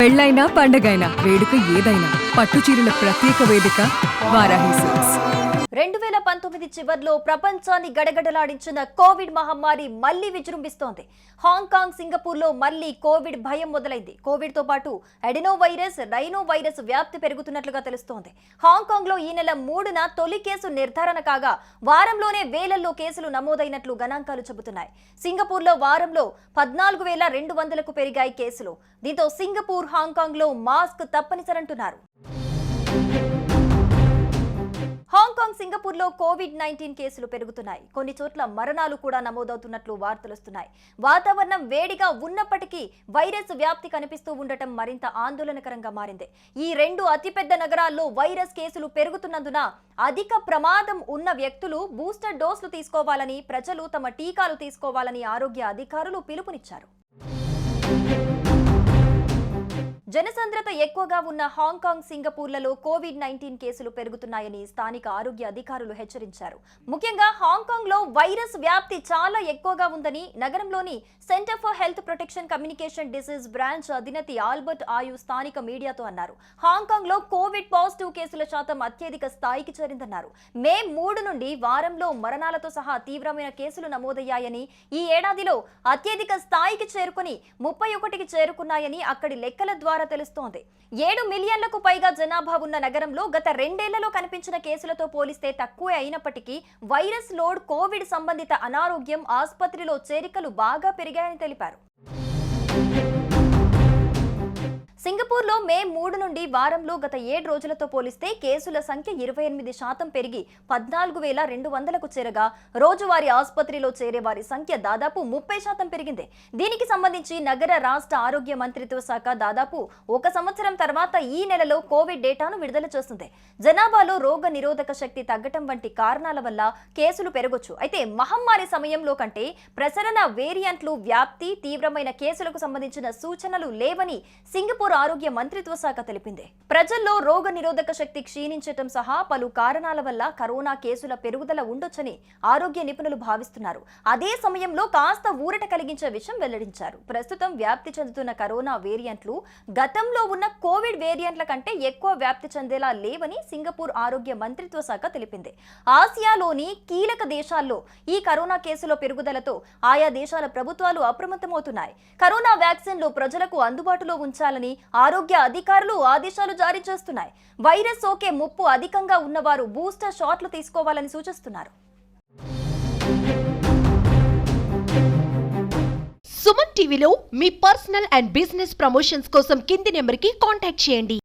పెళ్ళైనా పండగైనా వేడుక ఏదైనా పట్టు చీరల ప్రత్యేక వేదిక వారాహి సిల్క్స్. 2019 చివర్లో ప్రపంచాన్ని గడగడలాడించిన కోవిడ్ మహమ్మారి మళ్లీ విజృంభిస్తోంది. హాంకాంగ్, సింగపూర్లో మళ్లీ కోవిడ్ భయం మొదలైంది. కోవిడ్ తో పాటు అడెనో వైరస్, రైనో వైరస్ వ్యాప్తి పెరుగుతున్నట్లుగా తెలుస్తోంది. హాంకాంగ్ లో ఈ నెల 3న తొలి కేసు నిర్ధారణ కాగా వారంలోనే వేలల్లో కేసులు నమోదైనట్లు గణాంకాలు చెబుతున్నాయి. సింగపూర్లో వారంలో 14,200కు పెరిగాయి కేసులు. దీంతో సింగపూర్, హాంకాంగ్ లో మాస్క్ తప్పనిసరంటున్నారు. హాంకాంగ్, సింగపూర్లో కోవిడ్-19 కేసులు పెరుగుతున్నాయి. కొన్ని చోట్ల మరణాలు కూడా నమోదవుతున్నట్లు వార్తలొస్తున్నాయి. వాతావరణం వేడిగా ఉన్నప్పటికీ వైరస్ వ్యాప్తి కనిపిస్తూ ఉండటం మరింత ఆందోళనకరంగా మారింది. ఈ రెండు అతిపెద్ద నగరాల్లో వైరస్ కేసులు పెరుగుతున్నందున అధిక ప్రమాదం ఉన్న వ్యక్తులు బూస్టర్ డోసులు తీసుకోవాలని, ప్రజలు తమ టీకాలు తీసుకోవాలని ఆరోగ్య అధికారులు పిలుపునిచ్చారు. జనసాంద్రత ఎక్కువగా ఉన్న హాంకాంగ్, సింగపూర్లలో కోవిడ్-19 కేసులు పెరుగుతున్నాయని స్థానిక ఆరోగ్య అధికారులు హెచ్చరించారు. ముఖ్యంగా హాంకాంగ్ లో వైరస్ వ్యాప్తి చాలా ఎక్కువగా ఉందని నగరంలోని centre for health protection communication disease branch అధినేత ఆల్బర్ట్ ఆయు స్థానిక మీడియాతో అన్నారు. హాంకాంగ్ లో కోవిడ్ పాజిటివ్ కేసుల శాతం అత్యధిక స్థాయికి చేరిందన్నారు. మే 3 నుండి వారంలో మరణాలతో సహా తీవ్రమైన కేసులు నమోదయ్యాయని, ఈ ఏడాదిలో అత్యధిక స్థాయికి చేరుకుని 31కి చేరుకున్నాయని అక్కడి లెక్కల ద్వారా తెలుస్తోంది. 7 మిలియన్లకు పైగా జనాభా ఉన్న నగరంలో గత 2 ఏళ్లలో కనిపించిన కేసులతో పోలిస్తే తక్కువే అయినప్పటికీ వైరస్ లోడ్, కోవిడ్ సంబంధిత అనారోగ్యం, ఆసుపత్రిలో చేరికలు బాగా పెరిగాయని తెలిపారు. సింగపూర్లో మే 3 నుండి వారంలో గత 7 రోజులతో పోలిస్తే కేసుల సంఖ్య 28% పెరిగి 14,200కు చేరగా రోజువారీ ఆసుపత్రిలో చేరే వారి సంఖ్య దాదాపు 30% పెరిగింది. దీనికి సంబంధించి నగర, రాష్ట్ర ఆరోగ్య మంత్రిత్వ శాఖ దాదాపు 1 సంవత్సరం తర్వాత ఈ నెలలో కోవిడ్ డేటాను విడుదల చేస్తుంది. జనాభాలో రోగ నిరోధక శక్తి తగ్గటం వంటి కారణాల వల్ల కేసులు పెరగొచ్చు. అయితే మహమ్మారి సమయంలో కంటే ప్రసరణ వేరియంట్లు వ్యాప్తి, తీవ్రమైన కేసులకు సంబంధించిన సూచనలు లేవని సింగపూర్ ఆరోగ్య మంత్రిత్వ శాఖ తెలిపింది. ప్రజల్లో రోగ నిరోధక శక్తి క్షీణించటం సహా పలు కారణాల వల్ల కరోనా కేసుల పెరుగుదల ఉండొచ్చని ఆరోగ్య నిపుణులు భావిస్తున్నారు. అదే సమయంలో కాస్త ఊరట కలిగించే విషయం వెల్లడించారు. ప్రస్తుతం వ్యాప్తి చెందుతున్న కరోనా వేరియంట్లు గతంలో ఉన్న కోవిడ్ వేరియంట్ల కంటే ఎక్కువ వ్యాప్తి చెందేలా లేవని సింగపూర్ ఆరోగ్య మంత్రిత్వ శాఖ తెలిపింది. ఆసియాలోని కీలక దేశాల్లో ఈ కరోనా కేసుల పెరుగుదలతో ఆయా దేశాల ప్రభుత్వాలు అప్రమత్తమవుతున్నాయి. కరోనా వ్యాక్సిన్లు ప్రజలకు అందుబాటులో ఉంచాలని ఆరోగ్య అధికారులు ఆదేశాలు జారీ చేస్తున్నాయి. వైరస్ సోకే ముప్పు అధికంగా ఉన్నవారు బూస్టర్ షాట్లు తీసుకోవాలని సూచిస్తున్నారు. సుమన్ టీవీలో మీ పర్సనల్ అండ్ బిజినెస్ ప్రమోషన్స్ కోసం కింది నెంబర్కి కాంటాక్ట్ చేయండి.